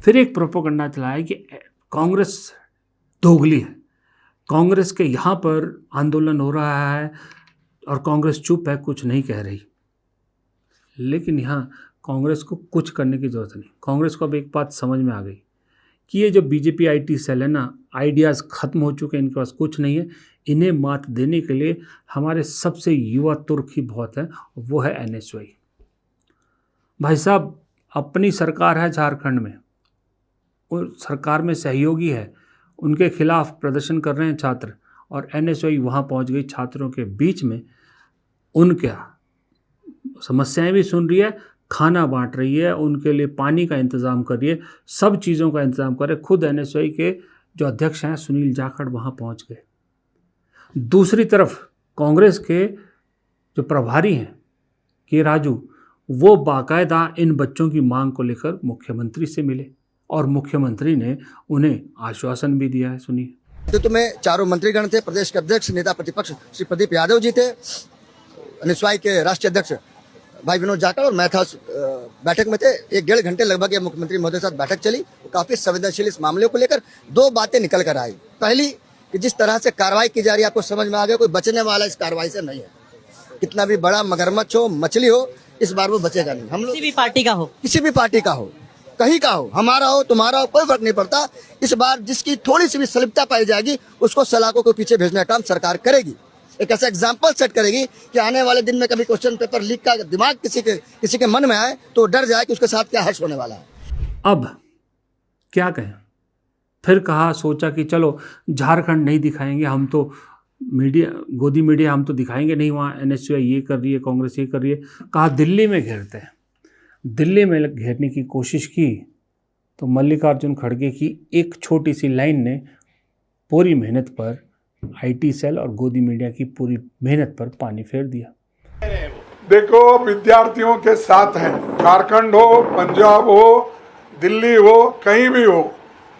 फिर एक प्रोपेगेंडा चलाया कि कांग्रेस दोगली है, कांग्रेस के यहाँ पर आंदोलन हो रहा है और कांग्रेस चुप है, कुछ नहीं कह रही। लेकिन यहाँ कांग्रेस को कुछ करने की ज़रूरत नहीं। कांग्रेस को अब एक बात समझ में आ गई कि ये जो बीजेपी आईटी सेल है ना, आइडियाज़ ख़त्म हो चुके हैं, इनके पास कुछ नहीं है। इन्हें मात देने के लिए हमारे सबसे युवा तुर्क ही बहुत है, वो है एनएसयूआई। भाई साहब, अपनी सरकार है झारखंड में, और सरकार में सहयोगी है, उनके खिलाफ प्रदर्शन कर रहे हैं छात्र, और एनएसयूआई वहाँ पहुँच गई छात्रों के बीच में, उनके समस्याएं भी सुन रही है, खाना बांट रही है, उनके लिए पानी का इंतज़ाम कर रही है, सब चीज़ों का इंतज़ाम कर रहे। खुद एनएसयूआई के जो अध्यक्ष हैं सुनील जाखड़ वहाँ पहुँच गए। दूसरी तरफ कांग्रेस के जो प्रभारी हैं के राजू, वो बाकायदा इन बच्चों की मांग को लेकर मुख्यमंत्री से मिले, और मुख्यमंत्री ने उन्हें आश्वासन भी दिया है। सुनिए। नेतृत्व में चारों मंत्रीगण थे। प्रदेश के अध्यक्ष नेता प्रतिपक्ष श्री प्रदीप यादव जी थे, एनएसयूआई के राष्ट्रीय अध्यक्ष भाई विनोद जाखड़ और मैं था बैठक में थे। 1-1.5 घंटे लगभग ये मुख्यमंत्री महोदय के साथ बैठक चली। काफी संवेदनशील इस मामले को लेकर 2 बातें निकल कर आई। पहली कि जिस तरह से कार्रवाई की जा रही है, आपको समझ में आ गया कोई बचने वाला इस कार्रवाई से नहीं है। कितना भी बड़ा मगरमच्छ हो, मछली हो, इस बार वो बचेगा नहीं। हम लोग किसी भी पार्टी का हो, किसी भी पार्टी का हो, कहीं का हो, हमारा हो, तुम्हारा हो, कोई फर्क नहीं पड़ता। इस बार जिसकी थोड़ी सी भी सलिप्तता पाई जाएगी, उसको सलाखों के पीछे भेजने का काम सरकार करेगी। एक ऐसा एग्जाम्पल सेट करेगी कि आने वाले दिन में कभी क्वेश्चन पेपर लीक का दिमाग किसी के मन में आए तो डर जाए कि उसके साथ क्या हर्ष होने वाला है। अब क्या कहें, फिर कहा, सोचा कि चलो झारखंड नहीं दिखाएंगे, हम तो मीडिया, गोदी मीडिया हम तो दिखाएंगे नहीं, वहाँ एनएसयूआई ये कर रही है, कांग्रेस ये कर रही है। कहा दिल्ली में घेरते हैं। दिल्ली में घेरने की कोशिश की तो मल्लिकार्जुन खड़गे की एक छोटी सी लाइन ने पूरी मेहनत पर, आईटी सेल और गोदी मीडिया की पूरी मेहनत पर पानी फेर दिया। देखो, विद्यार्थियों के साथ हैं, झारखंड हो, पंजाब हो, दिल्ली हो, कहीं भी हो,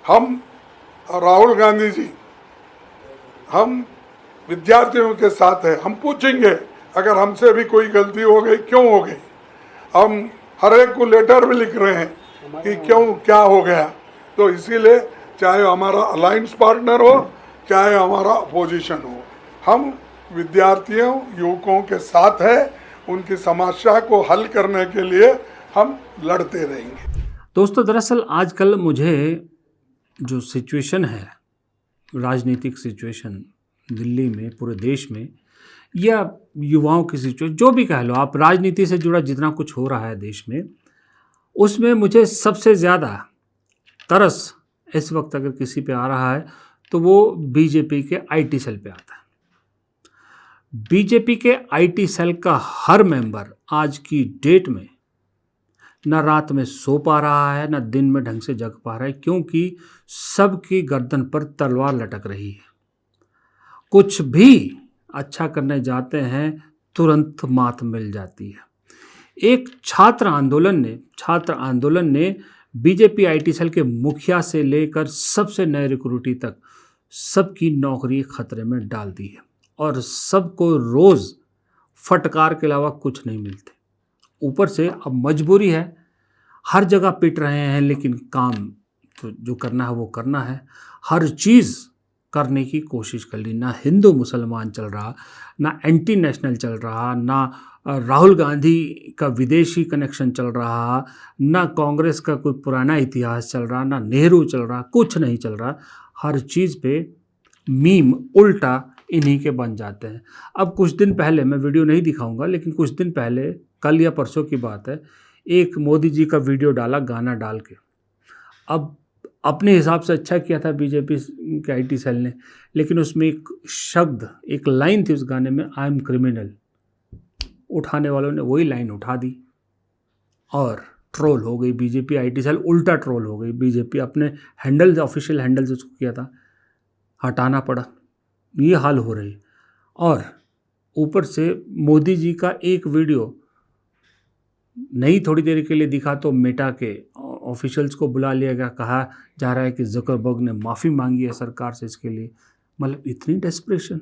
हम राहुल गांधी जी, हम विद्यार्थियों के साथ हैं। हम पूछेंगे अगर हमसे भी कोई गलती हो गई, क्यों हो गई। हम हर एक को लेटर भी लिख रहे हैं कि क्यों, क्या हो गया। तो इसीलिए चाहे हमारा अलायंस पार्टनर हो, चाहे हमारा अपोजिशन हो, हम विद्यार्थियों, युवकों के साथ हैं। उनकी समस्या को हल करने के लिए हम लड़ते रहेंगे। दोस्तों, दरअसल आजकल मुझे जो सिचुएशन है, राजनीतिक सिचुएशन दिल्ली में, पूरे देश में, या युवाओं की सिचुएशन, जो भी कह लो आप, राजनीति से जुड़ा जितना कुछ हो रहा है देश में, उसमें मुझे सबसे ज़्यादा तरस इस वक्त अगर किसी पे आ रहा है तो वो बीजेपी के आईटी सेल पे आता है। बीजेपी के आईटी सेल का हर मेंबर आज की डेट में न रात में सो पा रहा है, न दिन में ढंग से जग पा रहा है, क्योंकि सबकी गर्दन पर तलवार लटक रही है। कुछ भी अच्छा करने जाते हैं, तुरंत मात मिल जाती है। एक छात्र आंदोलन ने बीजेपी आईटी सेल के मुखिया से लेकर सबसे नए रिक्रूटी तक सबकी नौकरी खतरे में डाल दी है, और सबको रोज़ फटकार के अलावा कुछ नहीं मिलते। ऊपर से अब मजबूरी है, हर जगह पिट रहे हैं, लेकिन काम तो जो करना है वो करना है। हर चीज़ करने की कोशिश कर ली, ना हिंदू मुसलमान चल रहा, ना एंटी नेशनल चल रहा, ना राहुल गांधी का विदेशी कनेक्शन चल रहा, ना कांग्रेस का कोई पुराना इतिहास चल रहा, ना नेहरू चल रहा, कुछ नहीं चल रहा। हर चीज़ पे मीम उल्टा इन्हीं के बन जाते हैं। अब कुछ दिन पहले, मैं वीडियो नहीं दिखाऊंगा, लेकिन कुछ दिन पहले, कल या परसों की बात है, एक मोदी जी का वीडियो डाला गाना डाल के। अब अपने हिसाब से अच्छा किया था बीजेपी के आईटी सेल ने, लेकिन उसमें एक शब्द, एक लाइन थी उस गाने में, आई एम क्रिमिनल। उठाने वालों ने वही लाइन उठा दी और ट्रोल हो गई बीजेपी आईटी सेल, उल्टा ट्रोल हो गई बीजेपी। अपने हैंडल, ऑफिशियल हैंडल जो उसको किया था, हटाना पड़ा। ये हाल हो रही। और ऊपर से मोदी जी का एक वीडियो नहीं थोड़ी देर के लिए दिखा तो मेटा के ऑफिशियल्स को बुला लिया गया, कहा जा रहा है कि ज़ुकरबर्ग ने माफ़ी मांगी है सरकार से इसके लिए। मतलब इतनी डेस्परेशन।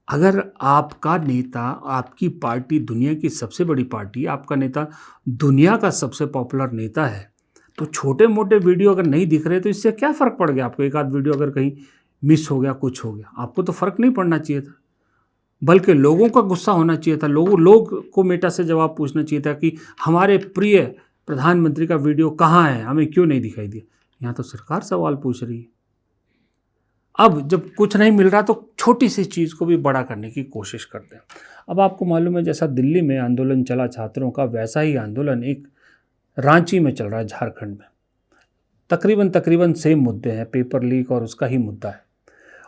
अगर आपका नेता, आपकी पार्टी दुनिया की सबसे बड़ी पार्टी, आपका नेता दुनिया का सबसे पॉपुलर नेता है, तो छोटे मोटे वीडियो अगर नहीं दिख रहे तो इससे क्या फ़र्क पड़ गया आपको? एक आध वीडियो अगर कहीं मिस हो गया, कुछ हो गया, आपको तो फ़र्क नहीं पड़ना चाहिए था। बल्कि लोगों का गुस्सा होना चाहिए था, लोग को मेटा से जवाब पूछना चाहिए था कि हमारे प्रिय प्रधानमंत्री का वीडियो कहाँ है, हमें क्यों नहीं दिखाई दिया। यहाँ तो सरकार सवाल पूछ रही है। अब जब कुछ नहीं मिल रहा तो छोटी सी चीज़ को भी बड़ा करने की कोशिश करते हैं। अब आपको मालूम है, जैसा दिल्ली में आंदोलन चला छात्रों का, वैसा ही आंदोलन एक रांची में चल रहा है, झारखंड में। तकरीबन सेम मुद्दे हैं, पेपर लीक और उसका ही मुद्दा है,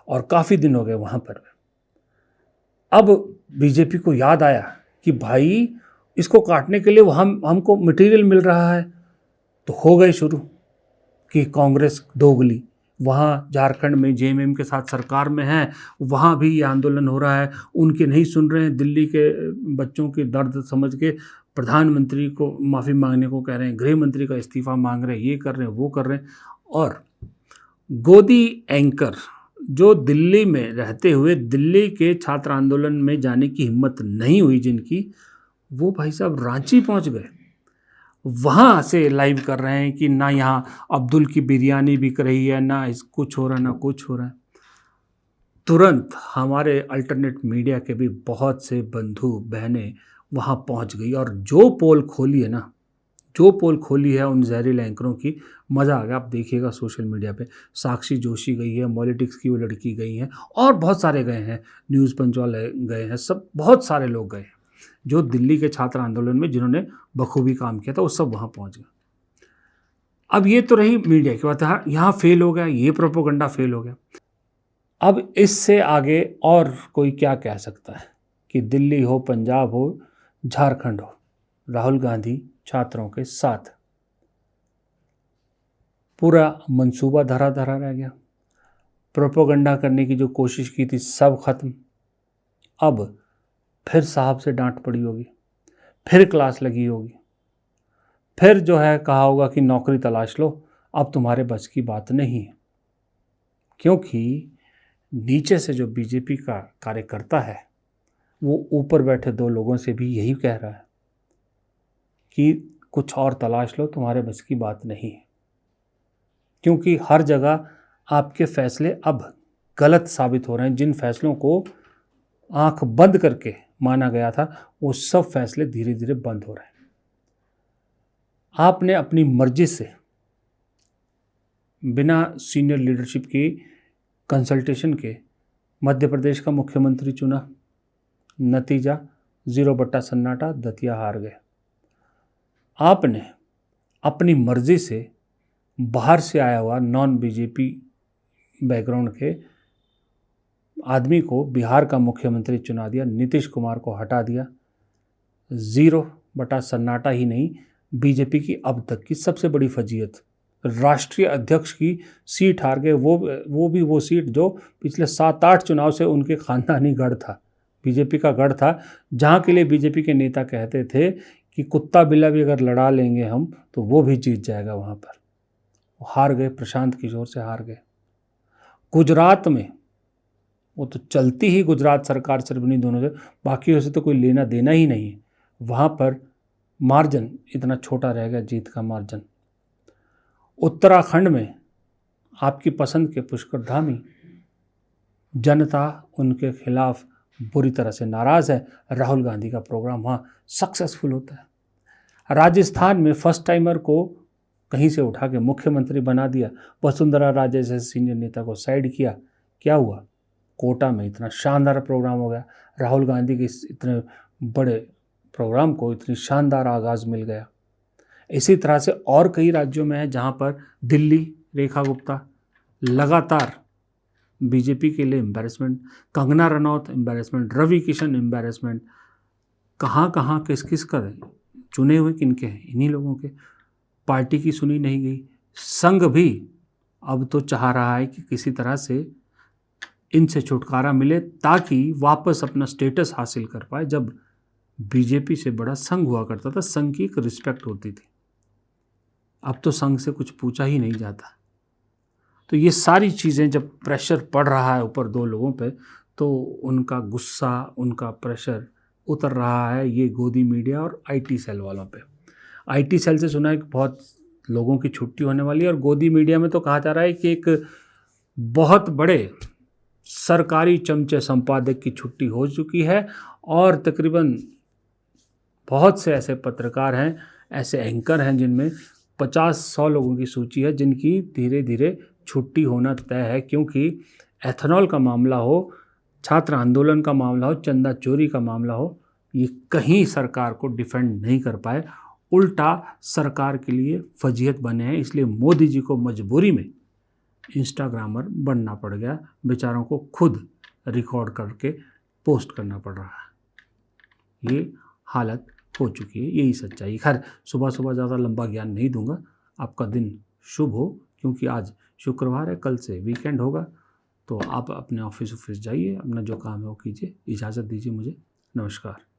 और काफ़ी दिन हो गए वहाँ पर। अब बीजेपी को याद आया कि भाई इसको काटने के लिए हमको मटेरियल मिल रहा है, तो हो गए शुरू कि कांग्रेस दोगली। वहाँ झारखंड में जेएमएम के साथ सरकार में है, वहाँ भी ये आंदोलन हो रहा है, उनके नहीं सुन रहे हैं, दिल्ली के बच्चों के दर्द समझ के प्रधानमंत्री को माफ़ी मांगने को कह रहे हैं, गृह मंत्री का इस्तीफा मांग रहे हैं, ये कर रहे हैं, वो कर रहे हैं। और गोदी एंकर जो दिल्ली में रहते हुए दिल्ली के छात्र आंदोलन में जाने की हिम्मत नहीं हुई जिनकी, वो भाई साहब रांची पहुंच गए, वहाँ से लाइव कर रहे हैं कि ना यहाँ अब्दुल की बिरयानी बिक रही है, ना इस कुछ हो रहा है, ना कुछ हो रहा है। तुरंत हमारे अल्टरनेट मीडिया के भी बहुत से बंधु बहनें वहाँ पहुँच गई, और जो पोल खोली है ना, जो पोल खोली है उन जहरीले एंकरों की, मज़ा आ गया। आप देखिएगा सोशल मीडिया पे, साक्षी जोशी गई है, पॉलिटिक्स की वो लड़की गई हैं, और बहुत सारे गए हैं, न्यूज़ पंचवाल गए हैं, सब बहुत सारे लोग गए हैं जो दिल्ली के छात्र आंदोलन में जिन्होंने बखूबी काम किया था, वो सब वहाँ पहुँच गए। अब ये तो रही मीडिया की बात, यहाँ फेल हो गया, ये प्रोपोगंडा फेल हो गया। अब इससे आगे और कोई क्या कह सकता है कि दिल्ली हो, पंजाब हो, झारखंड हो, राहुल गांधी छात्रों के साथ। पूरा मंसूबा धरा धरा रह गया, प्रोपोगंडा करने की जो कोशिश की थी सब खत्म। अब फिर साहब से डांट पड़ी होगी, फिर क्लास लगी होगी, फिर जो है कहा होगा कि नौकरी तलाश लो, अब तुम्हारे बस की बात नहीं है। क्योंकि नीचे से जो बीजेपी का कार्यकर्ता है वो ऊपर बैठे दो लोगों से भी यही कह रहा है कि कुछ और तलाश लो, तुम्हारे बस की बात नहीं है। क्योंकि हर जगह आपके फैसले अब गलत साबित हो रहे हैं। जिन फैसलों को आंख बंद करके माना गया था, वो सब फैसले धीरे धीरे बंद हो रहे हैं। आपने अपनी मर्जी से बिना सीनियर लीडरशिप की कंसल्टेशन के मध्य प्रदेश का मुख्यमंत्री चुना, नतीजा 0 सन्नाटा, दतिया हार गए। आपने अपनी मर्जी से बाहर से आया हुआ नॉन बीजेपी बैकग्राउंड के आदमी को बिहार का मुख्यमंत्री चुना दिया, नीतीश कुमार को हटा दिया। 0 सन्नाटा ही नहीं, बीजेपी की अब तक की सबसे बड़ी फजीयत, राष्ट्रीय अध्यक्ष की सीट हार गए, वो भी वो सीट जो पिछले 7-8 चुनाव से उनके खानदानी गढ़ था, बीजेपी का गढ़ था, जहाँ के लिए बीजेपी के नेता कहते थे कि कुत्ता बिल्ला भी अगर लड़ा लेंगे हम तो वो भी जीत जाएगा वहाँ पर। वो हार गए, प्रशांत किशोर से हार गए। गुजरात में वो तो चलती ही गुजरात सरकार सिर्फ नहीं दोनों से, बाकी से तो कोई लेना देना ही नहीं है। वहाँ पर मार्जिन इतना छोटा रह गया, जीत का मार्जिन। उत्तराखंड में आपकी पसंद के पुष्कर धामी, जनता उनके खिलाफ बुरी तरह से नाराज़ है। राहुल गांधी का प्रोग्राम वहाँ सक्सेसफुल होता है। राजस्थान में फर्स्ट टाइमर को कहीं से उठा के मुख्यमंत्री बना दिया, वसुंधरा राजे जैसे सीनियर नेता को साइड किया। क्या हुआ? कोटा में इतना शानदार प्रोग्राम हो गया, राहुल गांधी के इतने बड़े प्रोग्राम को इतनी शानदार आगाज़ मिल गया। इसी तरह से और कई राज्यों में है जहाँ पर दिल्ली, रेखा गुप्ता लगातार बीजेपी के लिए embarrassment, Kangana Ranaut embarrassment, Ravi Kishan embarrassment, कहाँ किस किस का चुने हुए किनके हैं? इन्हीं लोगों के। पार्टी की सुनी नहीं गई। संघ भी अब तो चाह रहा है कि किसी तरह से इनसे छुटकारा मिले ताकि वापस अपना स्टेटस हासिल कर पाए। जब बीजेपी से बड़ा संघ हुआ करता था, संघ की एक रिस्पेक्ट होती थी, अब तो संघ से कुछ पूछा ही नहीं जाता। तो ये सारी चीज़ें जब प्रेशर पड़ रहा है ऊपर दो लोगों पे, तो उनका गुस्सा, उनका प्रेशर उतर रहा है ये गोदी मीडिया और आईटी सेल वालों पे। आईटी सेल से सुना है कि बहुत लोगों की छुट्टी होने वाली है। और गोदी मीडिया में तो कहा जा रहा है कि एक बहुत बड़े सरकारी चमचे संपादक की छुट्टी हो चुकी है और तकरीबन बहुत से ऐसे पत्रकार हैं, ऐसे एंकर हैं जिनमें 50-100 लोगों की सूची है जिनकी धीरे धीरे छुट्टी होना तय है, क्योंकि एथेनॉल का मामला हो, छात्र आंदोलन का मामला हो, चंदा चोरी का मामला हो, ये कहीं सरकार को डिफेंड नहीं कर पाए, उल्टा सरकार के लिए फजीहत बने हैं। इसलिए मोदी जी को मजबूरी में इंस्टाग्रामर बनना पड़ गया, बेचारों को खुद रिकॉर्ड करके पोस्ट करना पड़ रहा है। ये हालत हो चुकी है, यही सच्चाई। खैर, सुबह सुबह ज़्यादा लंबा ज्ञान नहीं दूंगा। आपका दिन शुभ हो, क्योंकि आज शुक्रवार है, कल से वीकेंड होगा। तो आप अपने ऑफिस जाइए, अपना जो काम है वो कीजिए। इजाज़त दीजिए मुझे। नमस्कार।